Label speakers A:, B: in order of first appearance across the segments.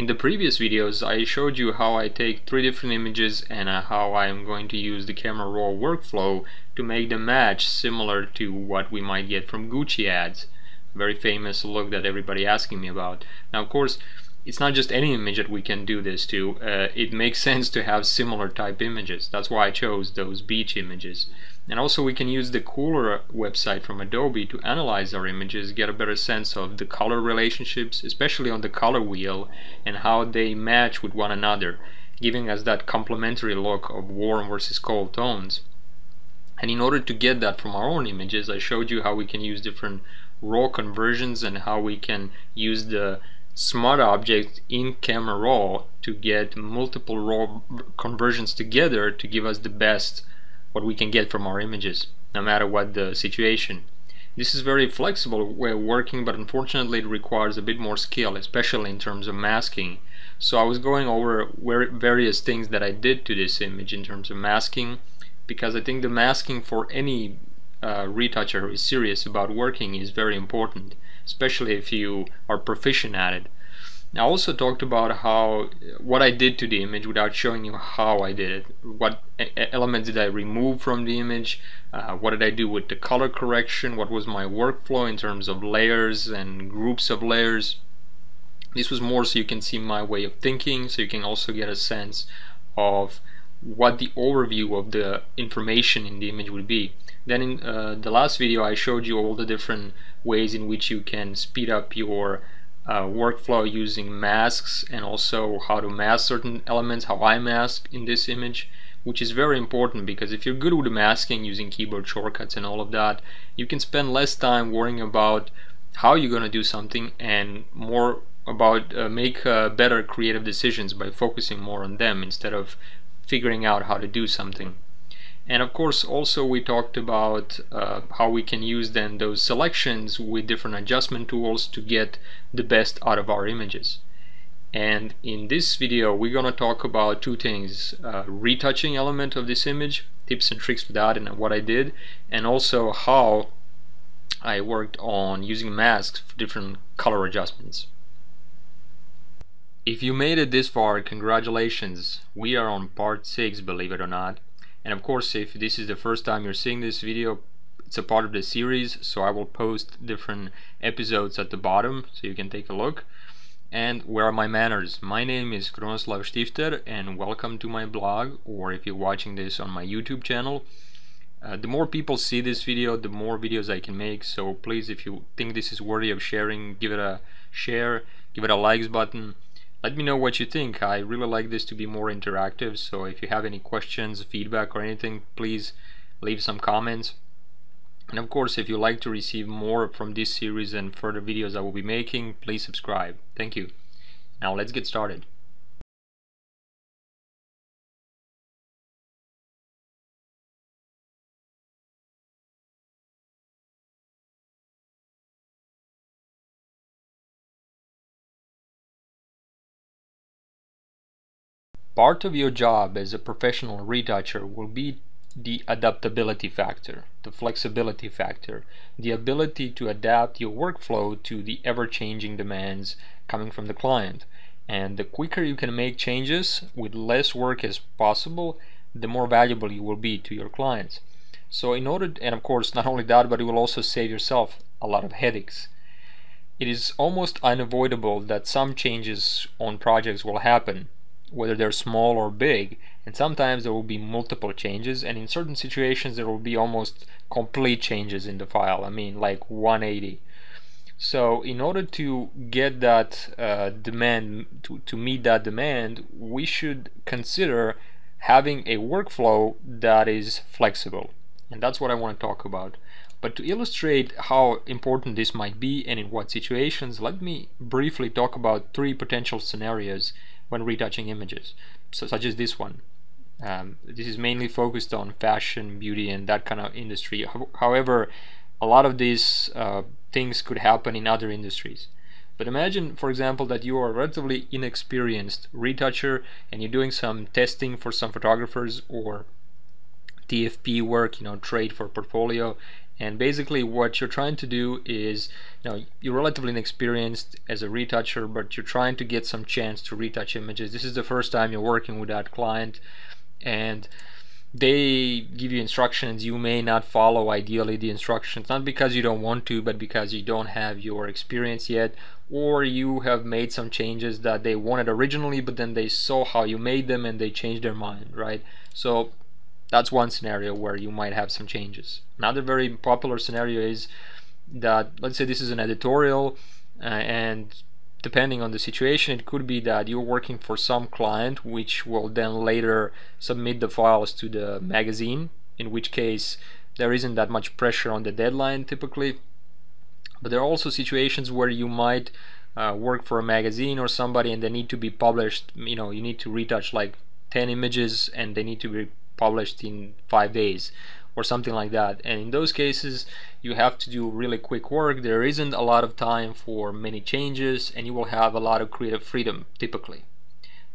A: In the previous videos I showed you how I take 3 different images and how I am going to use the camera raw workflow to make them match, similar to what we might get from Gucci ads. Very famous look that everybody asking me about. Now of course it's not just any image that we can do this to. It makes sense to have similar type images. That's why I chose those beach images. And also we can use the Cooler website from Adobe to analyze our images, get a better sense of the color relationships, especially on the color wheel, and how they match with one another, giving us that complementary look of warm versus cold tones. And in order to get that from our own images, I showed you how we can use different raw conversions and how we can use the smart object in camera raw to get multiple raw conversions together to give us the best what we can get from our images, no matter what the situation. This is very flexible way of working, but unfortunately it requires a bit more skill, especially in terms of masking. So I was going over various things that I did to this image in terms of masking, because I think the masking for any retoucher who is serious about working is very important, especially if you are proficient at it. I also talked about what I did to the image without showing you how I did it. What elements did I remove from the image? What did I do with the color correction? What was my workflow in terms of layers and groups of layers? This was more so you can see my way of thinking, so you can also get a sense of what the overview of the information in the image would be. Then in the last video I showed you all the different ways in which you can speed up your workflow using masks, and also how to mask certain elements, how I mask in this image, which is very important, because if you're good with masking using keyboard shortcuts and all of that, you can spend less time worrying about how you're going to do something and more about make better creative decisions by focusing more on them instead of figuring out how to do something. And of course also we talked about how we can use then those selections with different adjustment tools to get the best out of our images. And in this video we're going to talk about 2 things: retouching element of this image, tips and tricks for that and what I did, and also how I worked on using masks for different color adjustments. If you made it this far, congratulations! We are on part 6, believe it or not. And of course, if this is the first time you're seeing this video, it's a part of the series, so I will post different episodes at the bottom so you can take a look. And where are my manners? My name is Krunoslav Stifter and welcome to my blog, or if you're watching this on my YouTube channel. The more people see this video, the more videos I can make, so please, if you think this is worthy of sharing, give it a share, give it a likes button. Let me know what you think. I really like this to be more interactive, so if you have any questions, feedback or anything, please leave some comments. And of course, if you like to receive more from this series and further videos I will be making, please subscribe. Thank you. Now let's get started. Part of your job as a professional retoucher will be the adaptability factor, the flexibility factor, the ability to adapt your workflow to the ever-changing demands coming from the client. And the quicker you can make changes with less work as possible, the more valuable you will be to your clients. So in order, and of course not only that, but it will also save yourself a lot of headaches. It is almost unavoidable that some changes on projects will happen, whether they're small or big, and sometimes there will be multiple changes, and in certain situations there will be almost complete changes in the file. I mean, like 180. So in order to get that demand, to meet that demand, we should consider having a workflow that is flexible, and that's what I want to talk about. But to illustrate how important this might be and in what situations, let me briefly talk about 3 potential scenarios when retouching images, such as this one. This is mainly focused on fashion, beauty, and that kind of industry. However, a lot of these things could happen in other industries. But imagine, for example, that you are a relatively inexperienced retoucher and you're doing some testing for some photographers or TFP work, trade for portfolio, And basically what you're trying to do is, you're relatively inexperienced as a retoucher, but you're trying to get some chance to retouch images. This is the first time you're working with that client, and they give you instructions. You may not follow ideally the instructions, not because you don't want to, but because you don't have your experience yet, or you have made some changes that they wanted originally, but then they saw how you made them and they changed their mind, right? So that's one scenario where you might have some changes. Another very popular scenario is that, let's say this is an editorial, and depending on the situation, it could be that you're working for some client which will then later submit the files to the magazine, in which case there isn't that much pressure on the deadline typically. But there are also situations where you might work for a magazine or somebody and they need to be published. You need to retouch like 10 images and they need to be published in 5 days or something like that, and in those cases you have to do really quick work. There isn't a lot of time for many changes and you will have a lot of creative freedom typically.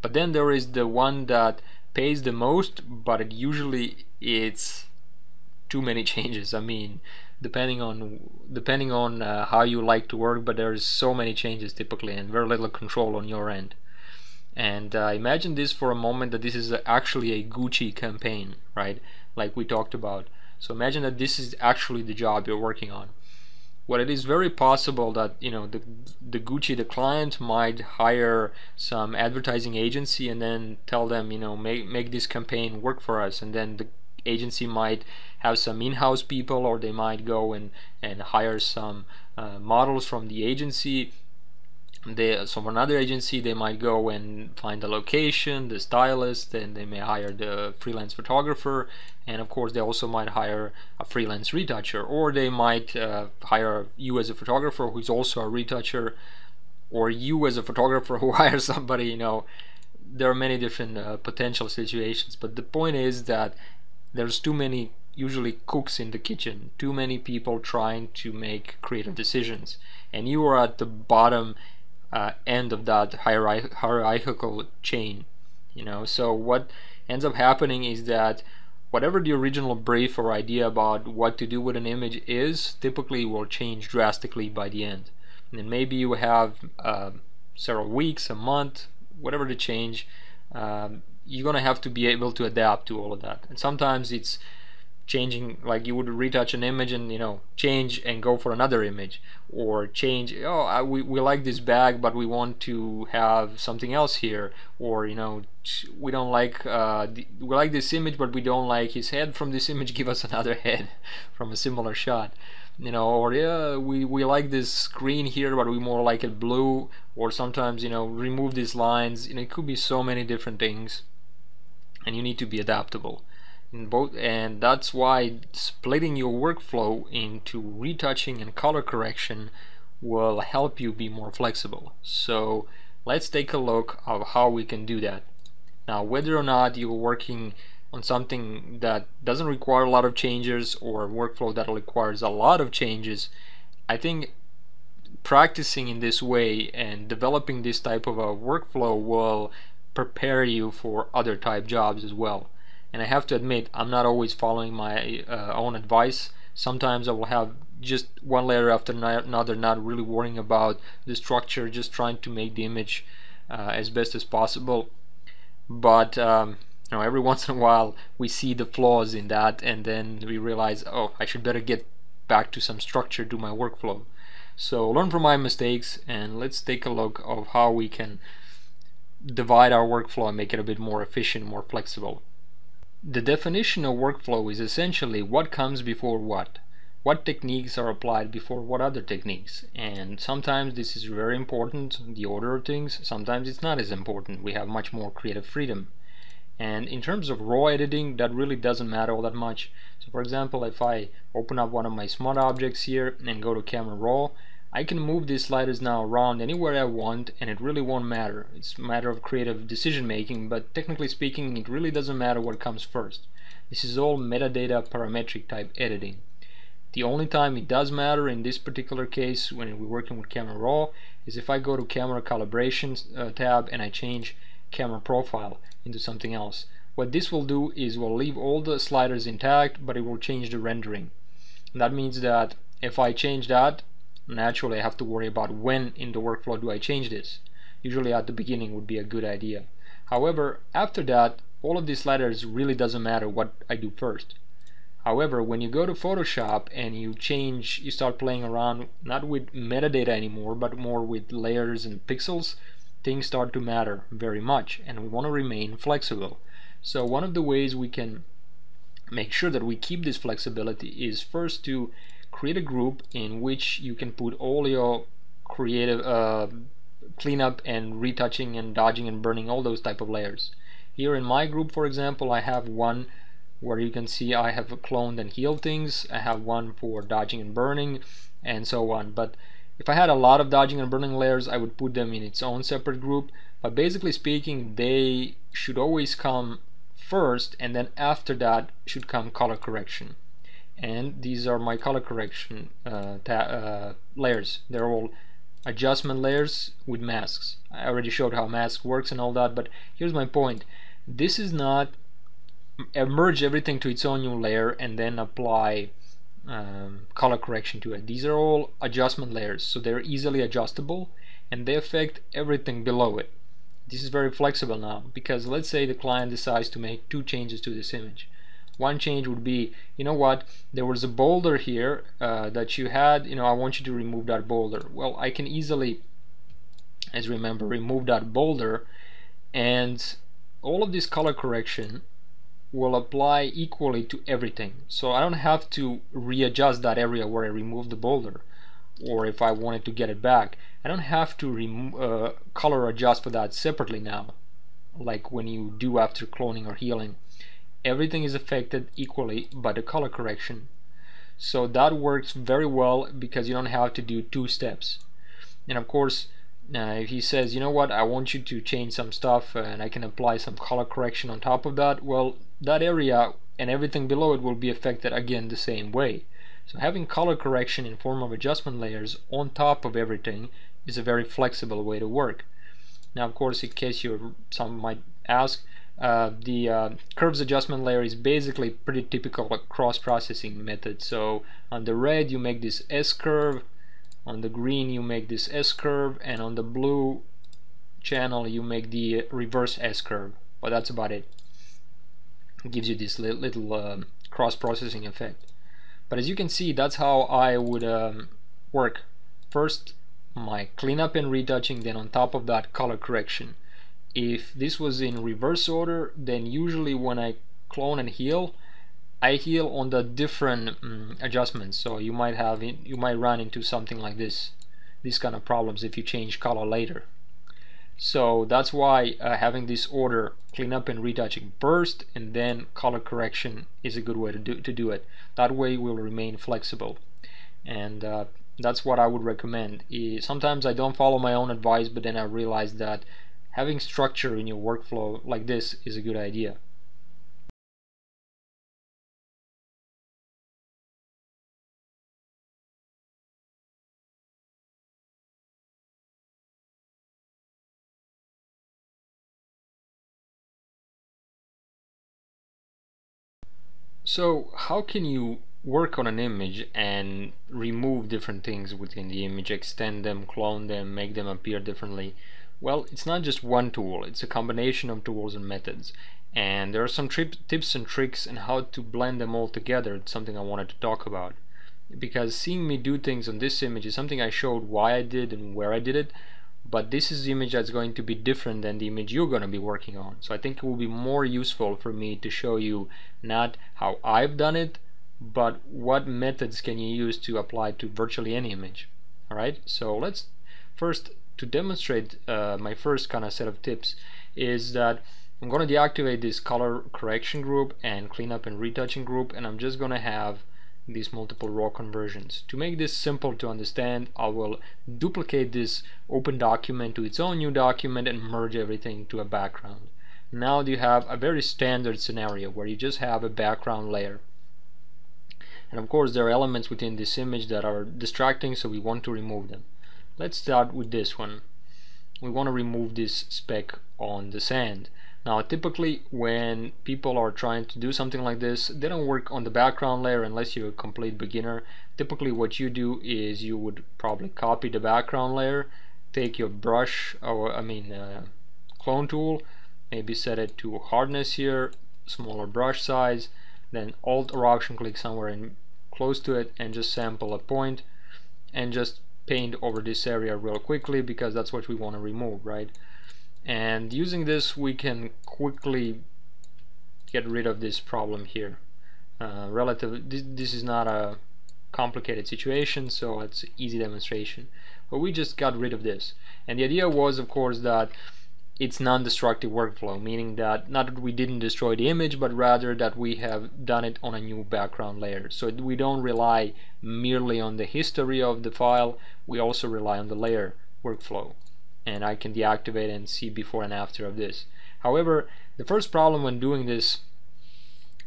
A: But then there is the one that pays the most, but it's too many changes. I mean, depending on how you like to work, but there's so many changes typically and very little control on your end. And imagine this for a moment, that this is actually a Gucci campaign, right? Like we talked about. So imagine that this is actually the job you're working on. Well, it is very possible that the Gucci, the client, might hire some advertising agency and then tell them, make this campaign work for us, and then the agency might have some in-house people, or they might go and hire some models from the agency. From another agency, they might go and find the location, the stylist, and they may hire the freelance photographer, and of course they also might hire a freelance retoucher, or they might hire you as a photographer who's also a retoucher, or you as a photographer who hires somebody. There are many different potential situations, but the point is that there's too many usually cooks in the kitchen, too many people trying to make creative decisions, and you are at the bottom end of that hierarchical chain. So what ends up happening is that whatever the original brief or idea about what to do with an image is, typically will change drastically by the end. And maybe you have several weeks, a month, whatever the change, you're gonna have to be able to adapt to all of that. And sometimes it's changing, like you would retouch an image and change and go for another image, or change, we like this bag but we want to have something else here, or we don't like we like this image but we don't like his head from this image, give us another head from a similar shot, or we like this screen here but we more like it blue, or sometimes remove these lines. It could be so many different things, and you need to be adaptable. And that's why splitting your workflow into retouching and color correction will help you be more flexible. So let's take a look at how we can do that. Now, whether or not you're working on something that doesn't require a lot of changes, or a workflow that requires a lot of changes, I think practicing in this way and developing this type of a workflow will prepare you for other type jobs as well. And I have to admit, I'm not always following my own advice. Sometimes I will have just one layer after another, not really worrying about the structure, just trying to make the image as best as possible. But every once in a while we see the flaws in that, and then we realize, oh, I should better get back to some structure to my workflow. So learn from my mistakes, and let's take a look of how we can divide our workflow and make it a bit more efficient, more flexible. The definition of workflow is essentially what comes before what techniques are applied before what other techniques, and sometimes this is very important, the order of things. Sometimes it's not as important, we have much more creative freedom. And in terms of raw editing, that really doesn't matter all that much. So for example, if I open up one of my smart objects here and go to camera raw, I can move these sliders now around anywhere I want, and it really won't matter. It's a matter of creative decision making, but technically speaking, it really doesn't matter what comes first. This is all metadata parametric type editing. The only time it does matter in this particular case, when we're working with camera raw, is if I go to camera calibration tab and I change camera profile into something else. What this will do is will leave all the sliders intact, but it will change the rendering. That means that if I change that, naturally I have to worry about when in the workflow do I change this. Usually at the beginning would be a good idea. However, after that, all of these letters really doesn't matter what I do first. However, when you go to Photoshop and you start playing around not with metadata anymore, but more with layers and pixels, things start to matter very much, and we want to remain flexible. So one of the ways we can make sure that we keep this flexibility is first to create a group in which you can put all your creative cleanup and retouching and dodging and burning, all those type of layers. Here in my group, for example, I have one where you can see I have cloned and healed things. I have one for dodging and burning, and so on. But if I had a lot of dodging and burning layers, I would put them in its own separate group. But basically speaking, they should always come first, and then after that should come color correction. And these are my color correction layers. They're all adjustment layers with masks. I already showed how mask works and all that, but here's my point. This is not merge everything to its own new layer and then apply color correction to it. These are all adjustment layers, so they're easily adjustable and they affect everything below it. This is very flexible now, because let's say the client decides to make 2 changes to this image. One change would be, you know what, there was a boulder here that you had, I want you to remove that boulder. Well, I can easily, as remember, remove that boulder, and all of this color correction will apply equally to everything. So I don't have to readjust that area where I removed the boulder, or if I wanted to get it back, I don't have to color adjust for that separately now, like when you do after cloning or healing. Everything is affected equally by the color correction. So that works very well because you don't have to do 2 steps. And of course, if he says, you know what, I want you to change some stuff and I can apply some color correction on top of that, well, that area and everything below it will be affected again the same way. So having color correction in form of adjustment layers on top of everything is a very flexible way to work. Now, of course, in case some might ask, the curves adjustment layer is basically pretty typical cross-processing method. So on the red you make this S curve, on the green you make this S curve, and on the blue channel you make the reverse S curve. Well, that's about it. It gives you this little cross-processing effect. But as you can see, that's how I would work. First my cleanup and retouching, then on top of that color correction. If this was in reverse order, then usually when I clone and heal, I heal on the different adjustments. So you might run into something like this, these kind of problems if you change color later. So that's why having this order, cleanup and retouching first and then color correction, is a good way to do it. That way we'll remain flexible, and that's what I would recommend. Sometimes I don't follow my own advice, but then I realize that having structure in your workflow like this is a good idea. So how can you work on an image and remove different things within the image, extend them, clone them, make them appear differently? Well, it's not just one tool, it's a combination of tools and methods, and there are some tips and tricks on how to blend them all together. It's something I wanted to talk about, because seeing me do things on this image is something I showed why I did and where I did it, but this is the image that's going to be different than the image you're going to be working on. So I think it will be more useful for me to show you not how I've done it, but what methods can you use to apply to virtually any image. Alright, so let's first, to demonstrate my first kind of set of tips, is that I'm going to deactivate this color correction group and cleanup and retouching group, and I'm just going to have these multiple raw conversions. To make this simple to understand, I will duplicate this open document to its own new document and merge everything to a background. Now you have a very standard scenario where you just have a background layer. And of course there are elements within this image that are distracting, so we want to remove them. Let's start with this one. We want to remove this speck on the sand. Now typically when people are trying to do something like this, they don't work on the background layer unless you're a complete beginner. Typically what you do is you would probably copy the background layer, take your brush, or clone tool, maybe set it to hardness here, smaller brush size, then Alt or Option click somewhere in close to it and just sample a point and just paint over this area real quickly, because that's what we want to remove, right? And using this we can quickly get rid of this problem here. This is not a complicated situation, so it's an easy demonstration, but we just got rid of this. And the idea was, of course, that it's non-destructive workflow, meaning that not that we didn't destroy the image, but rather that we have done it on a new background layer. So we don't rely merely on the history of the file, we also rely on the layer workflow. And I can deactivate and see before and after of this. However, the first problem when doing this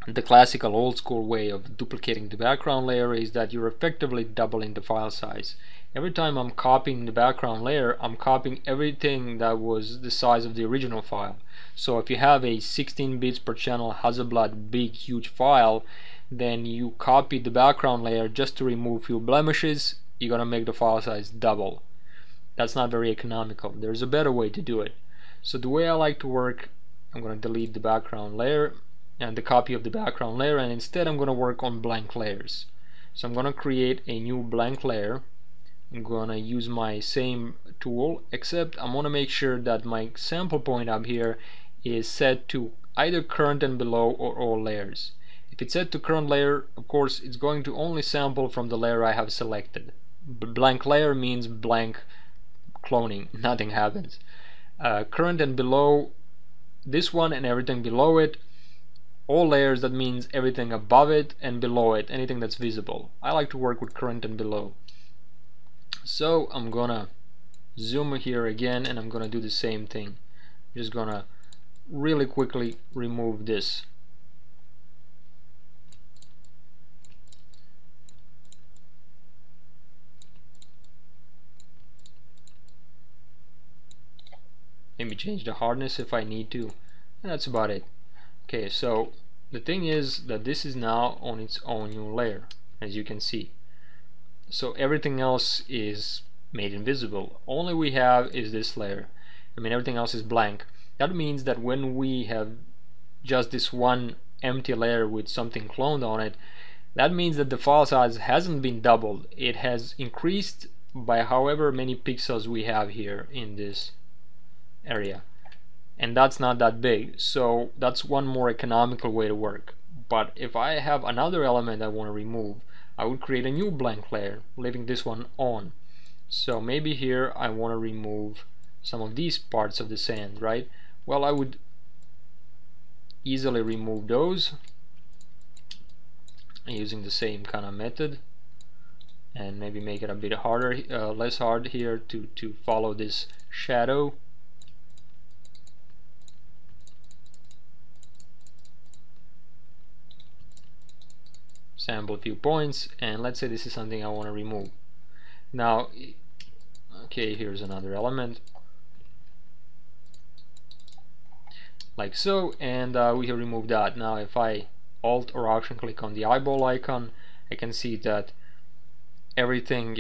A: the classical old school way of duplicating the background layer is that you're effectively doubling the file size. Every time I'm copying the background layer, I'm copying everything that was the size of the original file. So if you have a 16 bits per channel Hasselblad big huge file, then you copy the background layer just to remove few blemishes, you're gonna make the file size double. That's not very economical. There's a better way to do it. So the way I like to work, I'm gonna delete the background layer and the copy of the background layer, and instead I'm gonna work on blank layers. So I'm gonna create a new blank layer. I'm gonna use my same tool, except I'm gonna make sure that my sample point up here is set to either current and below or all layers. If it's set to current layer, of course it's going to only sample from the layer I have selected. Blank layer means blank cloning, nothing happens. Current and below, this one and everything below it. All layers, that means everything above it and below it, anything that's visible. I like to work with current and below. So I'm gonna zoom here again and I'm gonna do the same thing. I'm just gonna really quickly remove this. Maybe change the hardness if I need to, and that's about it. Okay, so the thing is that this is now on its own new layer, as you can see. So everything else is made invisible. Only we have is this layer. Everything else is blank. That means that when we have just this one empty layer with something cloned on it, that means that the file size hasn't been doubled. It has increased by however many pixels we have here in this area. And that's not that big, so that's one more economical way to work. But if I have another element I want to remove, I would create a new blank layer, leaving this one on. So maybe here I want to remove some of these parts of the sand, right? Well, I would easily remove those using the same kind of method, and maybe make it a bit harder, less hard here to follow this shadow. Sample a few points, and let's say this is something I want to remove. Now, okay, here's another element, like so, and we have removed that. Now if I Alt or Option click on the eyeball icon, I can see that everything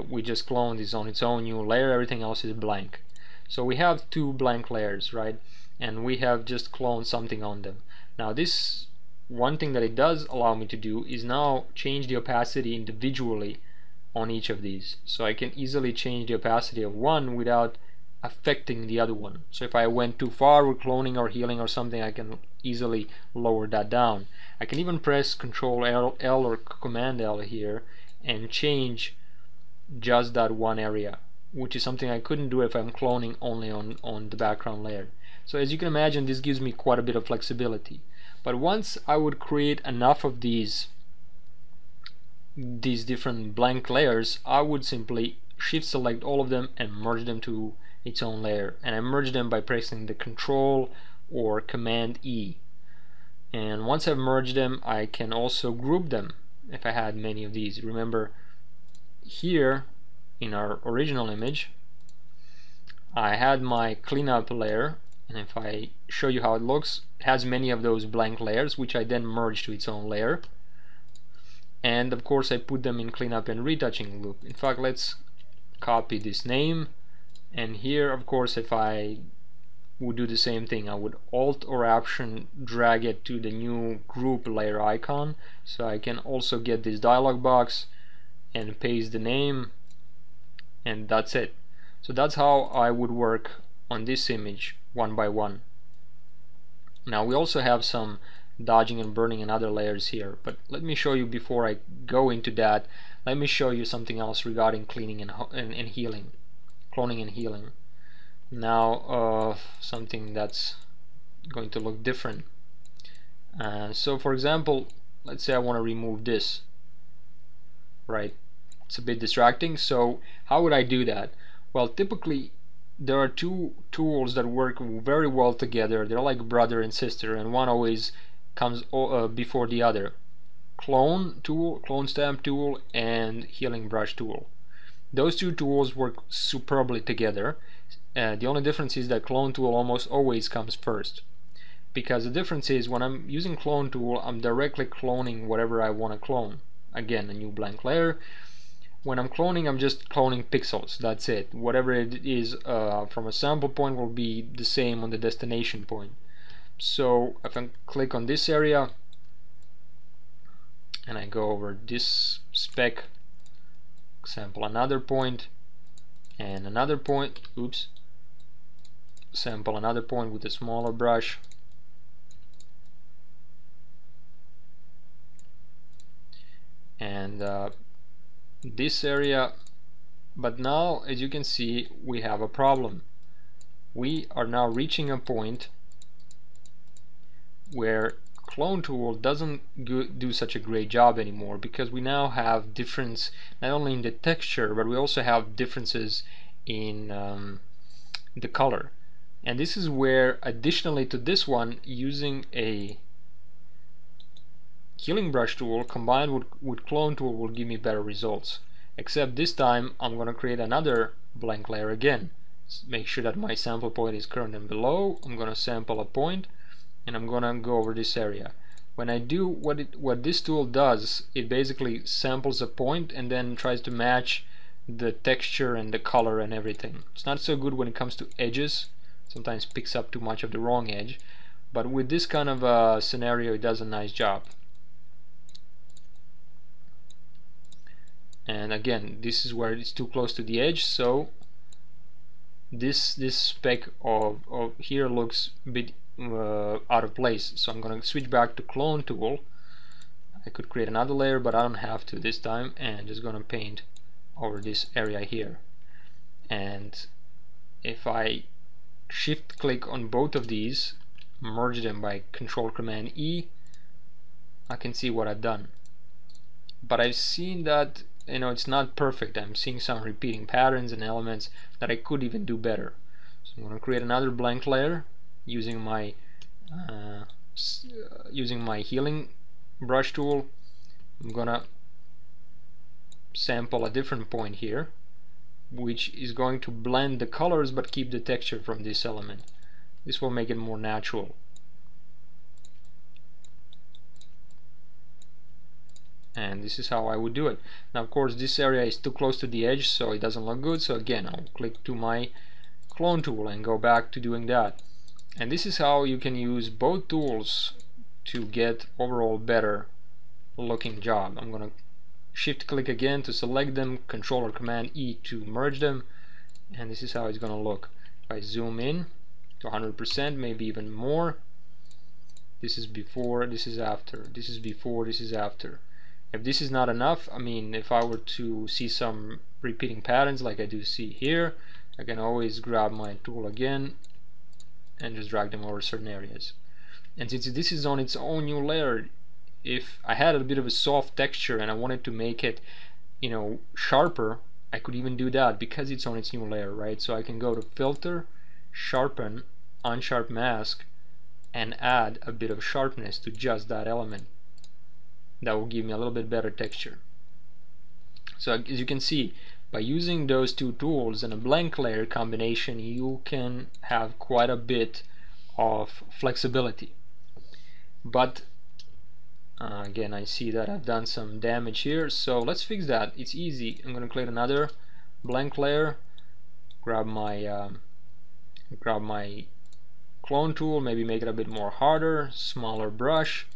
A: we just cloned is on its own new layer, everything else is blank. So we have two blank layers, right? And we have just cloned something on them. Now this one thing that it does allow me to do is now change the opacity individually on each of these. So I can easily change the opacity of one without affecting the other one. So if I went too far with cloning or healing or something, I can easily lower that down. I can even press Control L or Command L here and change just that one area, which is something I couldn't do if I'm cloning only on the background layer. So as you can imagine, this gives me quite a bit of flexibility. But once I would create enough of these different blank layers, I would simply shift select all of them and merge them to its own layer. And I merge them by pressing the Control or Command E. And once I've merged them, I can also group them if I had many of these. Remember, here in our original image, I had my cleanup layer and if I show you how it looks, it has many of those blank layers, which I then merge to its own layer. And of course I put them in cleanup and retouching loop. In fact, let's copy this name, and here of course if I would do the same thing, I would Alt or Option drag it to the new group layer icon, so I can also get this dialog box and paste the name, and that's it. So that's how I would work on this image one by one. Now we also have some dodging and burning and other layers here, but let me show you, before I go into that, let me show you something else regarding cleaning and healing, cloning and healing. Now something that's going to look different. So for example, let's say I want to remove this, right? It's a bit distracting, so how would I do that? Well, typically there are two tools that work very well together. They're like brother and sister, and one always comes before the other. Clone tool, clone stamp tool, and healing brush tool. Those two tools work superbly together. The only difference is that clone tool almost always comes first, because the difference is when I'm using clone tool, I'm directly cloning whatever I want to clone. Again, a new blank layer. When I'm cloning, I'm just cloning pixels, that's it. Whatever it is from a sample point will be the same on the destination point. So if I click on this area and I go over this spec, sample another point and another point, oops, sample another point with a smaller brush, and this area. But now, as you can see, we have a problem. We are now reaching a point where clone tool doesn't do such a great job anymore, because we now have difference not only in the texture, but we also have differences in the color. And this is where, additionally to this one, using a healing brush tool combined with clone tool will give me better results. Except this time I'm going to create another blank layer again. Make sure that my sample point is current and below. I'm going to sample a point, and I'm going to go over this area. When I do what this tool does, it basically samples a point and then tries to match the texture and the color and everything. It's not so good when it comes to edges. Sometimes picks up too much of the wrong edge, but with this kind of scenario it does a nice job. And again, this is where it's too close to the edge, so this speck of here looks a bit out of place. So I'm going to switch back to clone tool. I could create another layer, but I don't have to this time, and just going to paint over this area here. And if I shift click on both of these, merge them by Control Command E, I can see what I've done. But I've seen that, you know, it's not perfect. I'm seeing some repeating patterns and elements that I could even do better. So I'm going to create another blank layer using my healing brush tool. I'm going to sample a different point here, which is going to blend the colors but keep the texture from this element. This will make it more natural. And this is how I would do it. Now of course this area is too close to the edge, so it doesn't look good, so again I'll click to my clone tool and go back to doing that. And this is how you can use both tools to get overall better looking job. I'm going to shift click again to select them, Control or Command E to merge them, and this is how it's going to look. If I zoom in to 100%, maybe even more, this is before, this is after, this is before, this is after. If this is not enough, I mean, if I were to see some repeating patterns like I do see here, I can always grab my tool again and just drag them over certain areas. And since this is on its own new layer, if I had a bit of a soft texture and I wanted to make it, you know, sharper, I could even do that because it's on its new layer, right? So I can go to Filter, Sharpen, Unsharp Mask, and add a bit of sharpness to just that element. That will give me a little bit better texture. So as you can see, by using those two tools and a blank layer combination, you can have quite a bit of flexibility. But again, I see that I've done some damage here, so let's fix that. It's easy. I'm going to create another blank layer, grab my clone tool, maybe make it a bit more harder, smaller brush,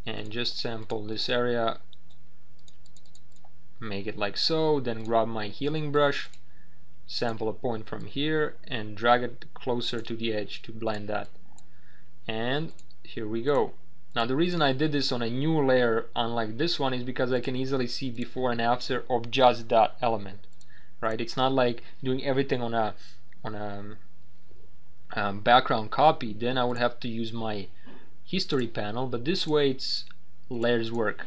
A: and just sample this area, make it like so, then grab my healing brush, sample a point from here and drag it closer to the edge to blend that. And here we go. Now the reason I did this on a new layer unlike this one is because I can easily see before and after of just that element, right? It's not like doing everything on a background copy. Then I would have to use my history panel, but this way it's layers work,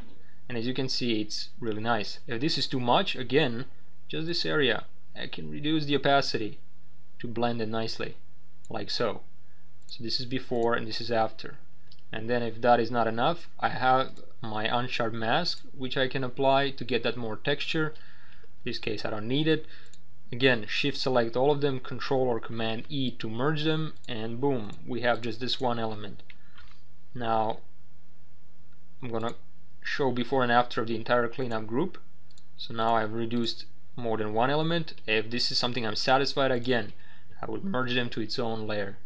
A: and as you can see it's really nice. If this is too much, again, just this area, I can reduce the opacity to blend it nicely like so. So this is before and this is after. And then if that is not enough, I have my unsharp mask which I can apply to get that more texture. In this case I don't need it. Again, shift select all of them, control or command E to merge them, and boom, we have just this one element. Now I'm gonna show before and after of the entire cleanup group. So now I've reduced more than one element. If this is something I'm satisfied, again I would merge them to its own layer.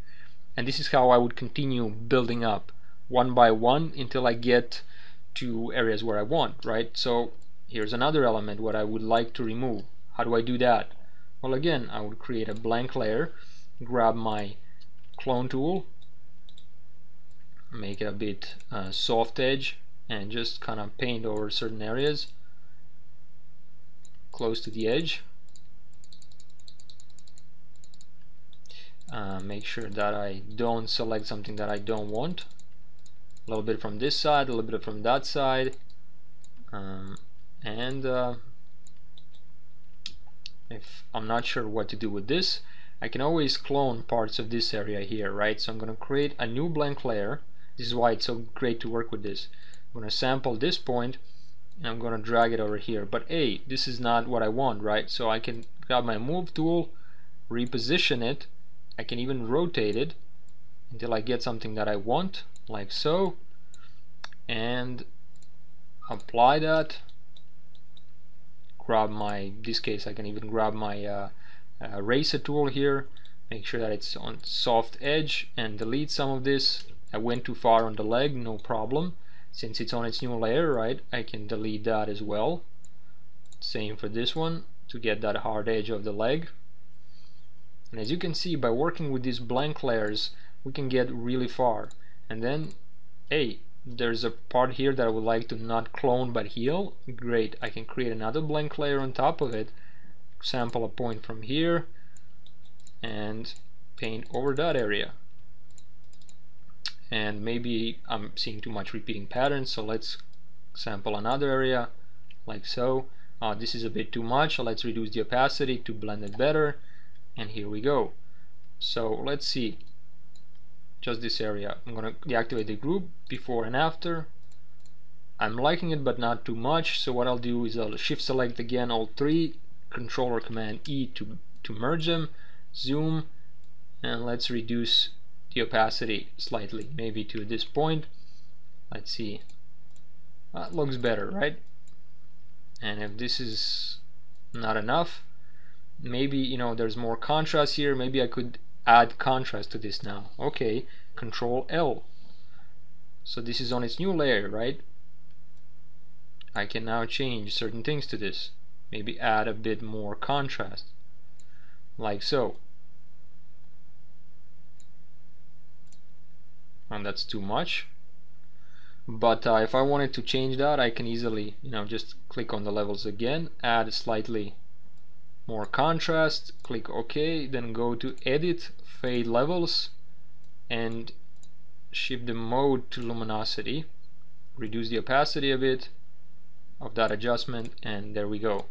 A: And this is how I would continue building up one by one until I get to areas where I want, right? So here's another element what I would like to remove. How do I do that? Well, again, I would create a blank layer, grab my clone tool, make it a bit soft edge, and just kind of paint over certain areas close to the edge. Make sure that I don't select something that I don't want. A little bit from this side, a little bit from that side, if I'm not sure what to do with this, I can always clone parts of this area here, right? So I'm going to create a new blank layer. This is why it's so great to work with this. I'm going to sample this point and I'm going to drag it over here, but hey, this is not what I want, right? So I can grab my move tool, reposition it, I can even rotate it until I get something that I want, like so, and apply that. Grab my, in this case I can even grab my eraser tool here, make sure that it's on soft edge and delete some of this. I went too far on the leg, no problem. Since it's on its new layer, right, I can delete that as well. Same for this one, to get that hard edge of the leg. And as you can see, by working with these blank layers we can get really far. And then, hey, there's a part here that I would like to not clone but heal. Great, I can create another blank layer on top of it, sample a point from here and paint over that area. And maybe I'm seeing too much repeating patterns, so let's sample another area like so. This is a bit too much, so let's reduce the opacity to blend it better, and here we go. So let's see, just this area. I'm going to deactivate the group before and after. I'm liking it but not too much, so what I'll do is I'll shift select again all three, control or command E to merge them, zoom, and let's reduce the opacity slightly, maybe to this point. Let's see, that looks better, right? And if this is not enough, maybe, you know, there's more contrast here, maybe I could add contrast to this now. Okay, control L. So this is on its new layer, right? I can now change certain things to this, maybe add a bit more contrast like so. And that's too much, but if I wanted to change that, I can easily, you know, just click on the levels again, add slightly more contrast, click OK, then go to edit, fade levels, and shift the mode to luminosity, reduce the opacity a bit of that adjustment, and there we go.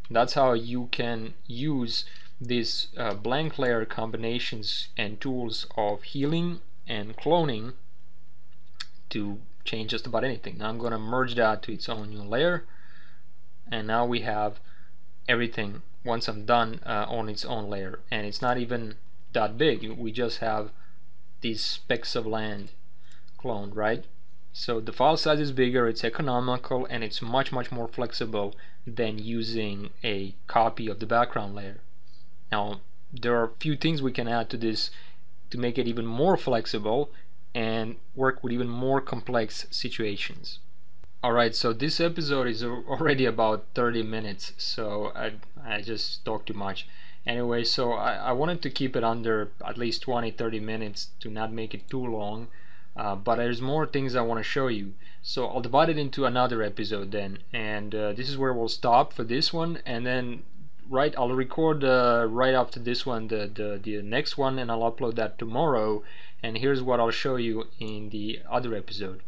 A: That's how you can use these blank layer combinations and tools of healing and cloning to change just about anything. Now I'm going to merge that to its own new layer, and now we have everything once I'm done on its own layer, and it's not even that big. We just have these specks of land cloned, right? So the file size is bigger, it's economical, and it's much more flexible than using a copy of the background layer. Now there are a few things we can add to this to make it even more flexible and work with even more complex situations. Alright, so this episode is already about 30 minutes, so I just talked too much. Anyway, so I wanted to keep it under at least 20-30 minutes to not make it too long, but there's more things I want to show you. So I'll divide it into another episode then, and this is where we'll stop for this one, and then I'll record right after this one the next one, and I'll upload that tomorrow. And here's what I'll show you in the other episode.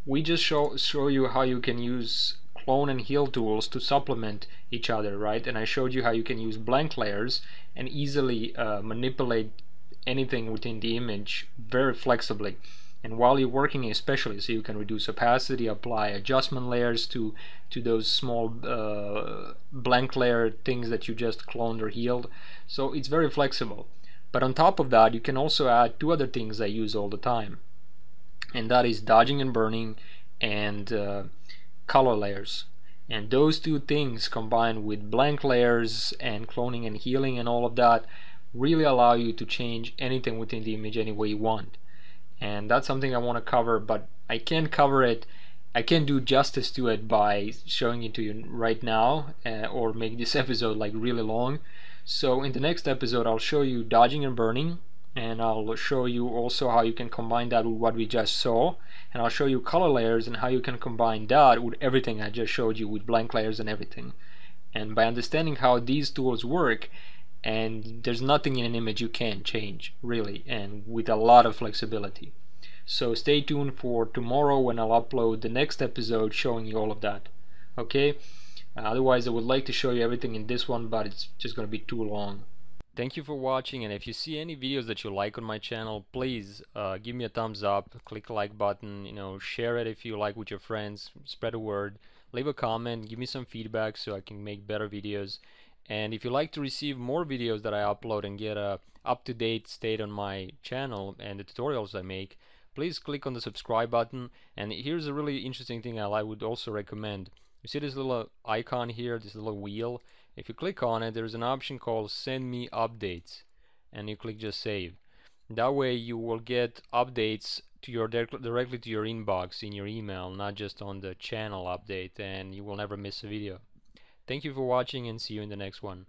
A: We just show you how you can use clone and heal tools to supplement each other, right? And I showed you how you can use blank layers and easily manipulate anything within the image very flexibly. And while you're working especially, so you can reduce opacity, apply adjustment layers to those small blank layer things that you just cloned or healed. So it's very flexible. But on top of that, you can also add two other things I use all the time, and that is dodging and burning and color layers. And those two things combined with blank layers and cloning and healing and all of that really allow you to change anything within the image any way you want. And that's something I want to cover, but I can't cover it, I can't do justice to it by showing it to you right now or make this episode like really long. So in the next episode I'll show you dodging and burning, and I'll show you also how you can combine that with what we just saw, and I'll show you color layers and how you can combine that with everything I just showed you, with blank layers and everything. And by understanding how these tools work, and there's nothing in an image you can't change really, and with a lot of flexibility. So stay tuned for tomorrow when I'll upload the next episode showing you all of that. Okay? Otherwise I would like to show you everything in this one, but it's just going to be too long. Thank you for watching, and if you see any videos that you like on my channel, please give me a thumbs up, click the like button, share it if you like with your friends, spread the word, leave a comment, give me some feedback so I can make better videos. And if you like to receive more videos that I upload and get a up-to-date state on my channel and the tutorials I make, please click on the subscribe button. And here's a really interesting thing I would also recommend. You see this little icon here, this little wheel? If you click on it, there's an option called send me updates, and you click just save. That way you will get updates to your directly to your inbox in your email, not just on the channel update, and you will never miss a video. Thank you for watching, and see you in the next one.